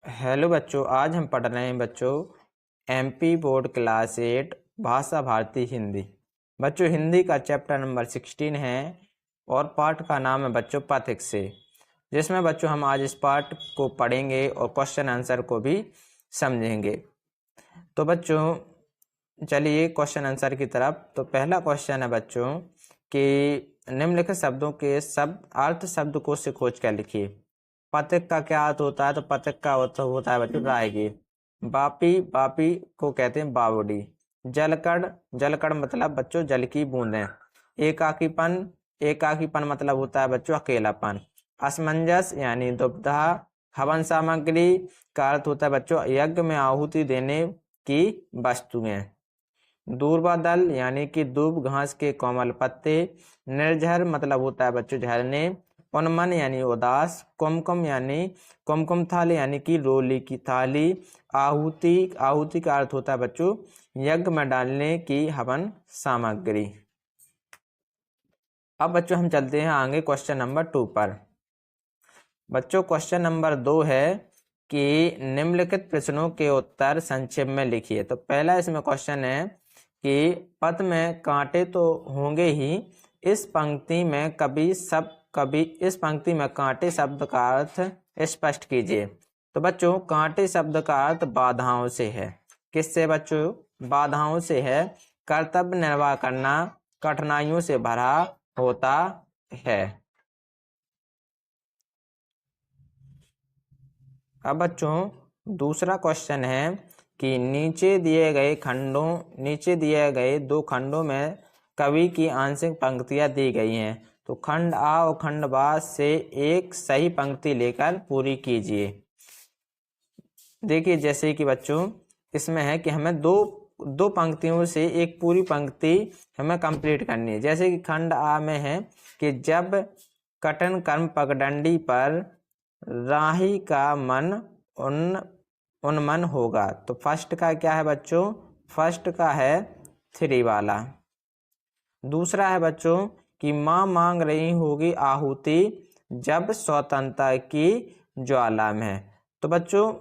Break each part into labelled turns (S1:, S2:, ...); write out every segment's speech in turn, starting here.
S1: Hello बच्चों, आज हम पढ़ रहे हैं बच्चों एमपी बोर्ड क्लास 8 भाषा भारती हिंदी। बच्चों हिंदी का चैप्टर नंबर 16 है और पाठ का नाम है बच्चों पथिक से, जिसमें बच्चों हम आज इस पाठ को पढ़ेंगे और क्वेश्चन आंसर को भी समझेंगे। तो बच्चों चलिए क्वेश्चन आंसर की तरफ। तो पहला क्वेश्चन है बच्चों कि निम्नलिखित शब्दों के अर्थ शब्दकोश से खोज कर लिखिए। पथिक का क्या अर्थ होता है? तो पथिक का अर्थ होता है बच्चों राहगीर। बापी, बापी को कहते हैं बावड़ी। जलकड़, जलकड़ मतलब बच्चों जल की बूंदें। एकाकीपन, एकाकीपन मतलब होता है बच्चों अकेलापन। असमंजस यानी दुविधा। हवन सामग्री का अर्थ होता है बच्चों यज्ञ में आहुति देने की वस्तुएं। दूर्वादल यानी कि दूब घास के कोमल पत्ते। निर्झर मतलब होता है बच्चों झरने। उन्मन यानी उदास। कुमकुम यानी कुमकुम थाली यानी कि रोली की थाली। आहुति, आहुति का अर्थ होता है बच्चों यज्ञ में डालने की हवन सामग्री। अब बच्चों हम चलते हैं आगे क्वेश्चन नंबर 2 पर। बच्चों क्वेश्चन नंबर 2 है कि निम्नलिखित प्रश्नों के उत्तर संक्षेप में लिखिए। तो पहला इसमें क्वेश्चन है कि पद में कांटे तो होंगे ही, इस पंक्ति में इस पंक्ति में कांटे शब्द का अर्थ स्पष्ट कीजिए। तो बच्चों कांटे शब्द का अर्थ बाधाओं से है। किससे बच्चों? बाधाओं से है। कर्तव्य निर्वाह करना कठिनाइयों से भरा होता है। अब बच्चों दूसरा क्वेश्चन है कि नीचे दिए गए 2 खंडों में कवि की आंशिक पंक्तियां दी गई हैं। तो खंड आ और खंड बा से एक सही पंक्ति लेकर पूरी कीजिए। देखिए जैसे कि बच्चों इसमें है कि हमें दो पंक्तियों से एक पूरी पंक्ति हमें कंप्लीट करनी है। जैसे कि खंड आ में है कि जब कटन कर्म पगडंडी पर राही का मन उन्मन होगा। तो फर्स्ट का क्या है बच्चों? फर्स्ट का है 3 वाला। दूसरा है बच्चों कि माँ मांग रही होगी आहुति जब स्वतंत्रता की ज्वाला में। तो बच्चों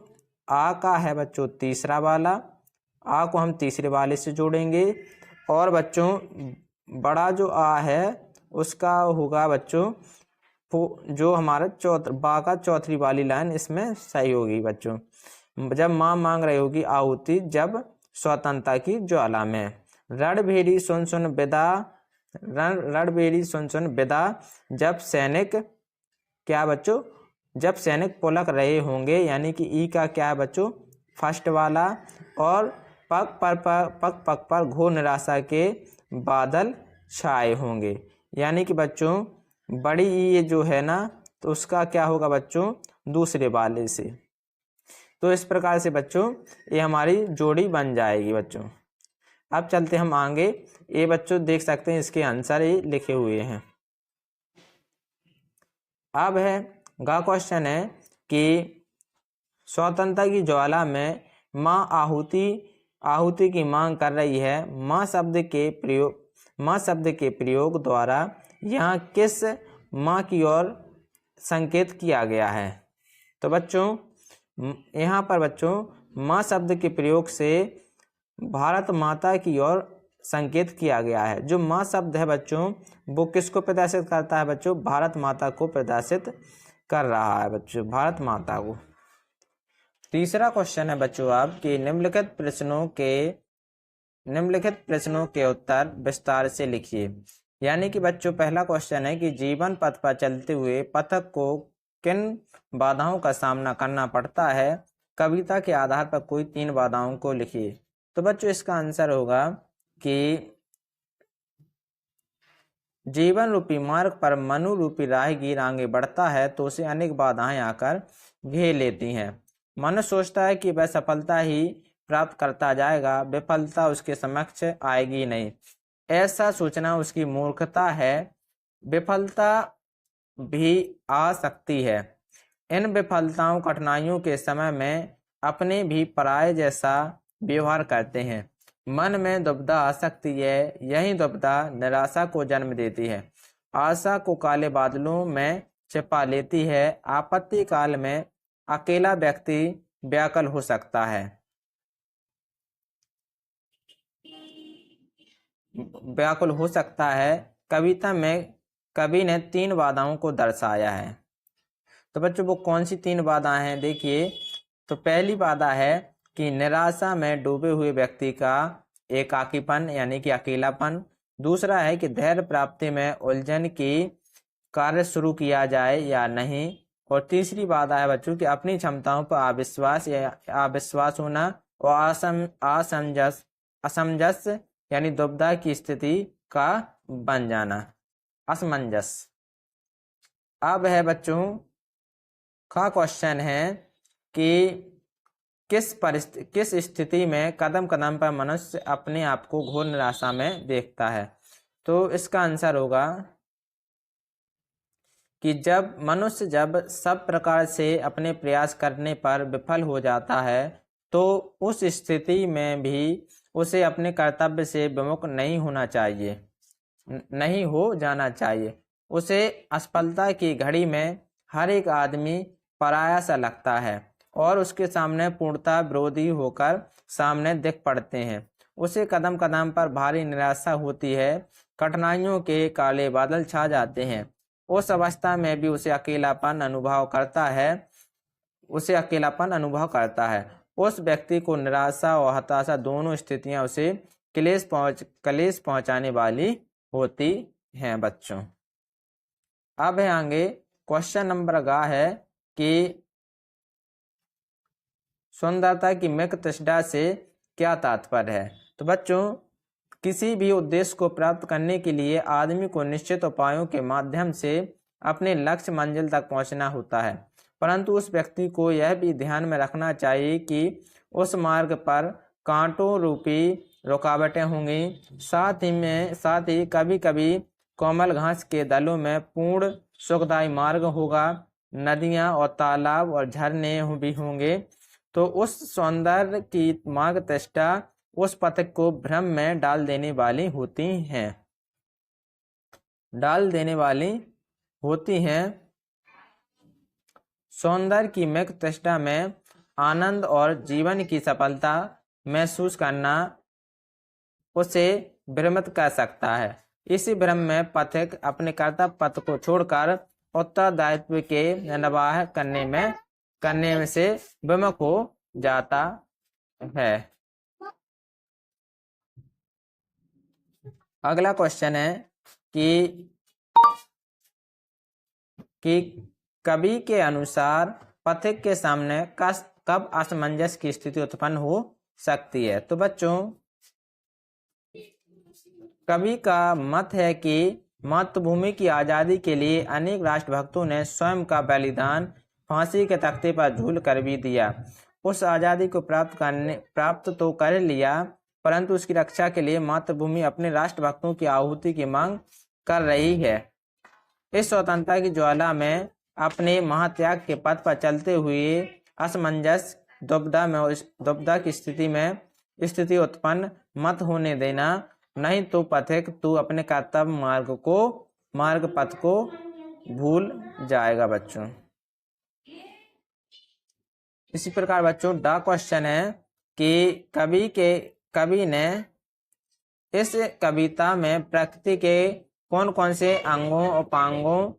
S1: आ का है बच्चों तीसरा वाला। आ को हम तीसरे वाले से जोड़ेंगे और बच्चों बड़ा जो आ है उसका होगा बच्चों जो हमारा बा का चौथी वाली लाइन इसमें सही होगी बच्चों। जब माँ मांग रही होगी आहुति जब स्वतंत्रता की ज्वाला में। रणभेरी सुन सुन विदा, रणभेरी सुन सुन विदा जब सैनिक क्या बच्चों? जब सैनिक पुलक रहे होंगे, यानी कि ई का क्या है बच्चों? फर्स्ट वाला। और पग पर घोर निराशा के बादल छाए होंगे, यानी कि बच्चों बड़ी ये जो है ना तो उसका क्या होगा बच्चों? दूसरे वाले से। तो इस प्रकार से बच्चों ये हमारी जोड़ी बन जाएगी बच्चों। अब चलते हम आगे। ये बच्चों देख सकते हैं इसके आंसर ये लिखे हुए हैं। अब है गा क्वेश्चन है कि स्वतंत्रता की ज्वाला में माँ आहुति की मांग कर रही है। माँ शब्द के प्रयोग द्वारा यहाँ किस माँ की ओर संकेत किया गया है? तो बच्चों यहाँ पर बच्चों माँ शब्द के प्रयोग से भारत माता की ओर संकेत किया गया है। जो माँ शब्द है बच्चों वो किसको प्रदर्शित करता है बच्चों? भारत माता को प्रदर्शित कर रहा है बच्चों, भारत माता को। तीसरा क्वेश्चन है बच्चों आपके निम्नलिखित प्रश्नों के उत्तर विस्तार से लिखिए। यानी कि बच्चों पहला क्वेश्चन है कि जीवन पथ पर चलते हुए पथिक को किन बाधाओं का सामना करना पड़ता है? कविता के आधार पर कोई 3 बाधाओं को लिखिए। तो बच्चों इसका आंसर होगा कि जीवन रूपी मार्ग पर मनु रूपी राहगीर आगे बढ़ता है तो उसे अनेक बाधाएं आकर घेर लेती हैं। मनुष्य सोचता है कि वह सफलता ही प्राप्त करता जाएगा, विफलता उसके समक्ष आएगी नहीं। ऐसा सोचना उसकी मूर्खता है। विफलता भी आ सकती है। इन विफलताओं कठिनाइयों के समय में अपने भी पराये जैसा व्यवहार करते हैं। मन में दुविधा आ सकती है। यही दुविधा निराशा को जन्म देती है। आशा को काले बादलों में छिपा लेती है। आपत्ति काल में अकेला व्यक्ति व्याकुल हो सकता है। व्याकुल हो सकता है। कविता में कवि ने 3 बाधाओं को दर्शाया है। तो बच्चों वो कौन सी 3 बाधाएं हैं देखिए। तो पहली बाधा है कि निराशा में डूबे हुए व्यक्ति का एकाकीपन यानी कि अकेलापन। दूसरा है कि धैर्य प्राप्ति में उलझन की कार्य शुरू किया जाए या नहीं। और तीसरी बाधा है बच्चों कि अपनी क्षमताओं पर अविश्वास होना और असमंजस यानी दुविधा की स्थिति का बन जाना, असमंजस। अब है बच्चों का क्वेश्चन है कि किस स्थिति में कदम कदम पर मनुष्य अपने आप को घोर निराशा में देखता है। तो इसका आंसर होगा कि जब सब प्रकार से अपने प्रयास करने पर विफल हो जाता है तो उस स्थिति में भी उसे अपने कर्तव्य से विमुख नहीं हो जाना चाहिए। उसे असफलता की घड़ी में हर एक आदमी पराया सा लगता है और उसके सामने पूर्णतः विरोधी होकर सामने दिख पड़ते हैं। उसे कदम कदम पर भारी निराशा होती है, कठिनाइयों के काले बादल छा जाते हैं। उस अवस्था में भी उसे अकेलापन अनुभव करता है। उस व्यक्ति को निराशा और हताशा दोनों स्थितियां उसे क्लेश पहुंचाने वाली होती हैं बच्चों। अब है आगे क्वेश्चन नंबर गा है कि सुंदरता की मिक तृष्णा से क्या तात्पर्य है। तो बच्चों किसी भी उद्देश्य को प्राप्त करने के लिए आदमी को निश्चित उपायों के माध्यम से अपने लक्ष्य मंजिल तक पहुंचना होता है, परंतु उस व्यक्ति को यह भी ध्यान में रखना चाहिए कि उस मार्ग पर कांटों रूपी रुकावटें होंगी। साथ ही कभी कभी कोमल घास के दलों में पूर्ण सुखदायी मार्ग होगा। नदियां और तालाब और झरने भी होंगे। तो उस सौंदर्य की मार्ग तृष्णा उस पथिक को भ्रम में डाल देने वाली होती हैं। सौंदर्य की मिक तृष्णा में आनंद और जीवन की सफलता महसूस करना उसे भ्रमित कर सकता है। इसी भ्रम में पथिक अपने कर्तव्य पथ को छोड़कर उत्तरदायित्व के निर्वाह करने में से विमुख हो जाता है। अगला क्वेश्चन है कि कवि के अनुसार पथिक के सामने कब असमंजस की स्थिति उत्पन्न हो सकती है। तो बच्चों कवि का मत है कि मातृभूमि की आजादी के लिए अनेक राष्ट्रभक्तों ने स्वयं का बलिदान फांसी के तख्ते पर झूल कर भी दिया। उस आजादी को प्राप्त तो कर लिया, परंतु उसकी रक्षा के लिए मातृभूमि अपने राष्ट्रभक्तों की आहुति की मांग कर रही है। इस स्वतंत्रता की ज्वाला में अपने महात्याग के पथ पर चलते हुए असमंजस दुविधा की स्थिति उत्पन्न मत होने देना, नहीं तो पथिक तू अपने कर्तव्य मार्ग पथ को भूल जाएगा बच्चों। इसी प्रकार बच्चों द क्वेश्चन है कि कवि ने इस कविता में प्रकृति के कौन कौन से अंगों और उपांगों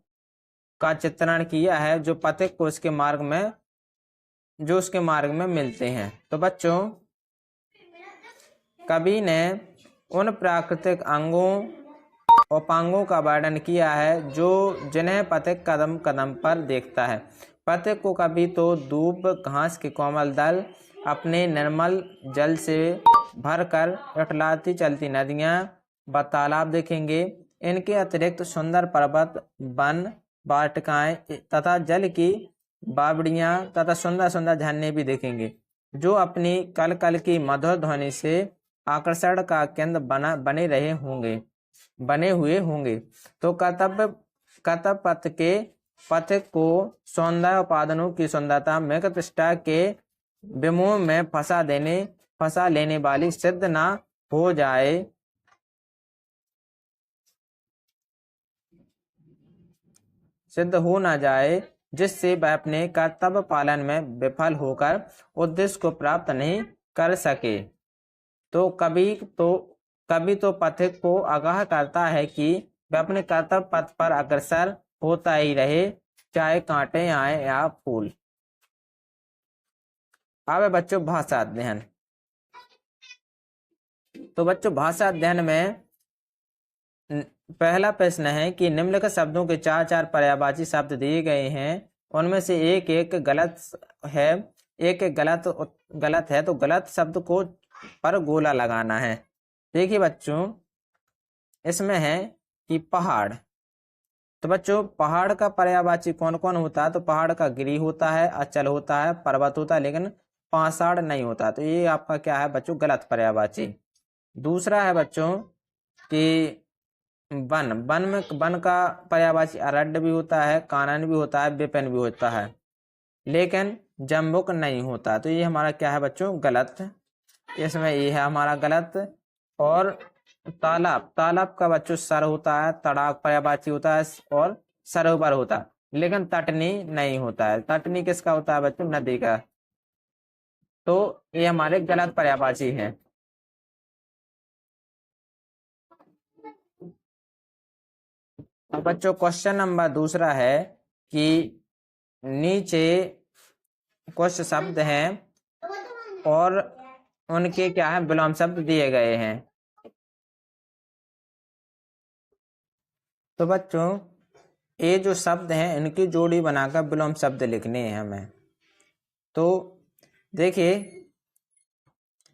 S1: का चित्रण किया है जो पथिक को उसके मार्ग में मिलते हैं। तो बच्चों कवि ने उन प्राकृतिक अंगों उपांगों का वर्णन किया है जिन्हें पथिक कदम कदम पर देखता है। पथिक को कभी तो दूब घास के कोमल दल, अपने निर्मल जल से भरकर इठलाती चलती नदियां व तालाब देखेंगे। इनके अतिरिक्त सुंदर पर्वत, वन, वाटिकाएं तथा जल की बावड़ियां तथा सुंदर सुंदर झरने भी देखेंगे, जो अपनी कल की मधुर ध्वनि से आकर्षण का केंद्र बने हुए होंगे। तो कर्तव्य पथ के पथिक को सौंदर्य उपादानों की सुंदरता मृग तृष्णा के विमोह में फंसा लेने वाली सिद्ध ना हो जाए। सिद्ध हो न जाए, जिससे वह अपने कर्तव्य पालन में विफल होकर उद्देश्य को प्राप्त नहीं कर सके। तो कभी तो पथिक को आगाह करता है कि वह अपने कर्तव्य पथ पर अग्रसर होता ही रहे, चाहे कांटे आए या फूल। अब है बच्चों भाषा अध्ययन। तो बच्चों भाषा अध्ययन में पहला प्रश्न है कि निम्नलिखित शब्दों के चार चार पर्यायवाची शब्द दिए गए हैं, उनमें से एक एक गलत है, एक एक गलत है, तो गलत शब्द को पर गोला लगाना है। देखिए बच्चों, इसमें है कि पहाड़। तो बच्चों पहाड़ का पर्यायवाची कौन कौन होता है? तो पहाड़ का गिरी होता है, अचल होता है, पर्वत होता है, लेकिन पाषाण नहीं होता। तो ये आपका क्या है बच्चों? गलत पर्यायवाची। दूसरा है बच्चों कि वन का पर्यायवाची अरण्य भी होता है, कानन भी होता है, विपिन भी होता है, लेकिन जम्बुक नहीं होता। तो ये हमारा क्या है बच्चों? गलत। इसमें ये है हमारा गलत। और तालाब का बच्चों सर होता है, तड़ाक पर्यायवाची होता है, और सरोवर होता है, लेकिन तटनी नहीं होता है। तटनी किसका होता है बच्चों? नदी का। तो ये हमारे गलत पर्यायवाची हैं। अब बच्चों क्वेश्चन नंबर दूसरा है कि नीचे कुछ शब्द हैं और उनके क्या है? विलोम शब्द दिए गए हैं। तो बच्चों ये जो शब्द हैं इनकी जोड़ी बनाकर विलोम शब्द लिखने हैं हमें। तो देखिए,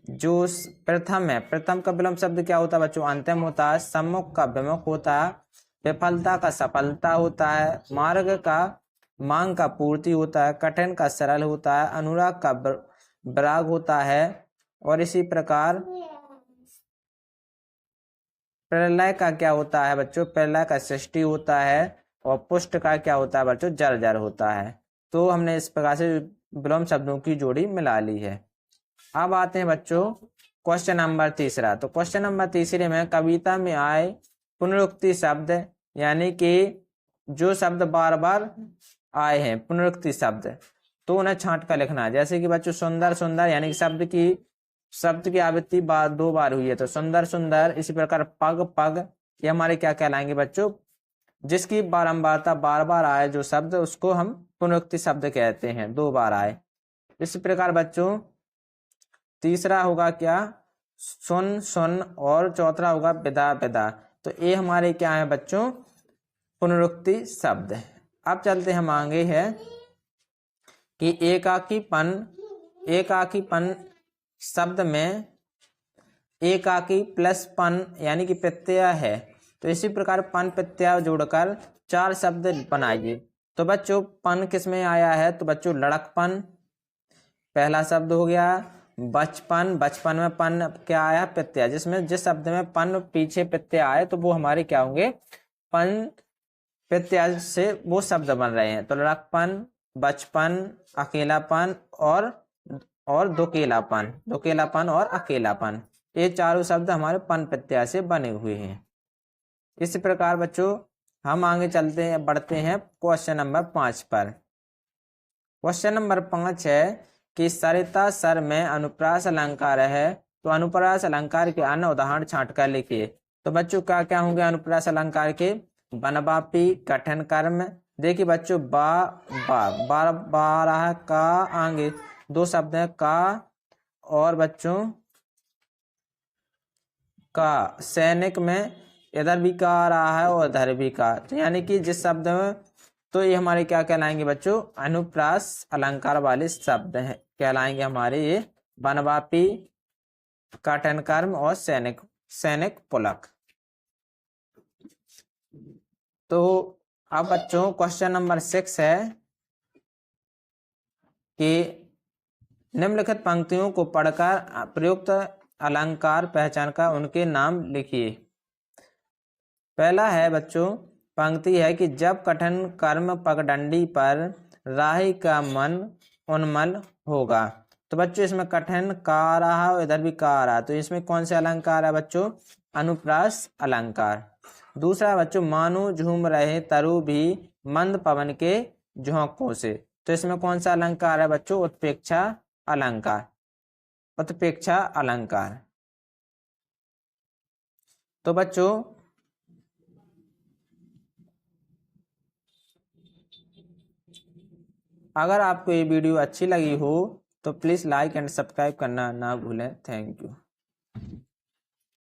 S1: जो प्रथम है, प्रथम का विलोम शब्द क्या होता है बच्चों? अंतिम होता है। सम्मुख का विमुख होता है। विफलता का सफलता होता है। मार्ग का मांग का पूर्ति होता है। कठिन का सरल होता है। अनुराग का विराग होता है। और इसी प्रकार प्रलय का क्या होता है बच्चों? प्रलय का सृष्टि होता है। और पुष्ट का क्या होता है बच्चों? जर्जर होता है। तो हमने इस प्रकार से विलोम शब्दों की जोड़ी मिला ली है। अब आते हैं बच्चों क्वेश्चन नंबर तीसरा। तो क्वेश्चन नंबर तीसरे में कविता में आए पुनरुक्ति शब्द, यानी कि जो शब्द बार बार आए हैं पुनरुक्ति शब्द, तो उन्हें छांट कर लिखना है। जैसे कि बच्चों सुंदर सुंदर, यानी कि शब्द की आवृत्ति दो बार हुई है, तो सुंदर सुंदर। इसी प्रकार पग पग, ये हमारे क्या कहलाएंगे बच्चों? जिसकी बारंबारता बार बार आए जो शब्द, उसको हम पुनरुक्ति शब्द कहते हैं, दो बार आए। इसी प्रकार बच्चों तीसरा होगा क्या? सुन सुन, और चौथा होगा विदा विदा। तो ये हमारे क्या है बच्चों? पुनरुक्ति शब्द। अब चलते हम आगे है कि एकाकीपन शब्द में एकाकी प्लस पन, यानी कि प्रत्यय है। तो इसी प्रकार पन प्रत्यय जोड़कर चार शब्द बनाइए। तो बच्चों पन किस में आया है? तो बच्चों लड़कपन पहला शब्द हो गया। बचपन, बचपन में पन क्या आया? प्रत्यय। जिस शब्द में पन पीछे प्रत्यय आए तो वो हमारे क्या होंगे? पन प्रत्यय से वो शब्द बन रहे हैं। तो लड़कपन, बचपन, अकेलापन और दुकेलापन और अकेलापन, ये चारों शब्द हमारे पन प्रत्यय से बने हुए हैं। इस प्रकार बच्चों हम आगे चलते हैं, बढ़ते हैं क्वेश्चन नंबर 5 पर। क्वेश्चन नंबर 5 है कि सरिता सर में अनुप्रास अलंकार है, तो अनुप्रास अलंकार के अन्य उदाहरण छांट कर लिखिए। तो बच्चों क्या क्या होंगे अनुप्रास अलंकार के? बनवापी, कठिन कर्म। देखिए बच्चों बार है का, आगे दो शब्द है का, और बच्चों का सैनिक में इधर भी का आ रहा है और इधर भी का, तो यानी कि जिस शब्द में, तो ये हमारे क्या कहलाएंगे बच्चों? अनुप्रास अलंकार वाले शब्द हैं कहलाएंगे हमारे ये बनवापी, कठिन कर्म और सैनिक पुलक। तो अब बच्चों क्वेश्चन नंबर 6 है कि निम्नलिखित पंक्तियों को पढ़कर प्रयुक्त अलंकार पहचान कर उनके नाम लिखिए। पहला है बच्चों पंक्ति है कि जब कठिन कर्म पगडंडी पर राही का मन उन्मल होगा। तो बच्चों इसमें कठिन का आ रहा है और इधर भी का आ रहा है, तो इसमें कौन से अलंकार है बच्चों? अनुप्रास अलंकार। दूसरा बच्चों मानो झूम रहे तरु भी मंद पवन के झोंकों से। तो इसमें कौन सा अलंकार है बच्चों? उत्प्रेक्षा अलंकार। उत्प्रेक्षा अलंकार। तो बच्चों अगर आपको ये वीडियो अच्छी लगी हो तो प्लीज़ लाइक एंड सब्सक्राइब करना ना भूलें। Thank you.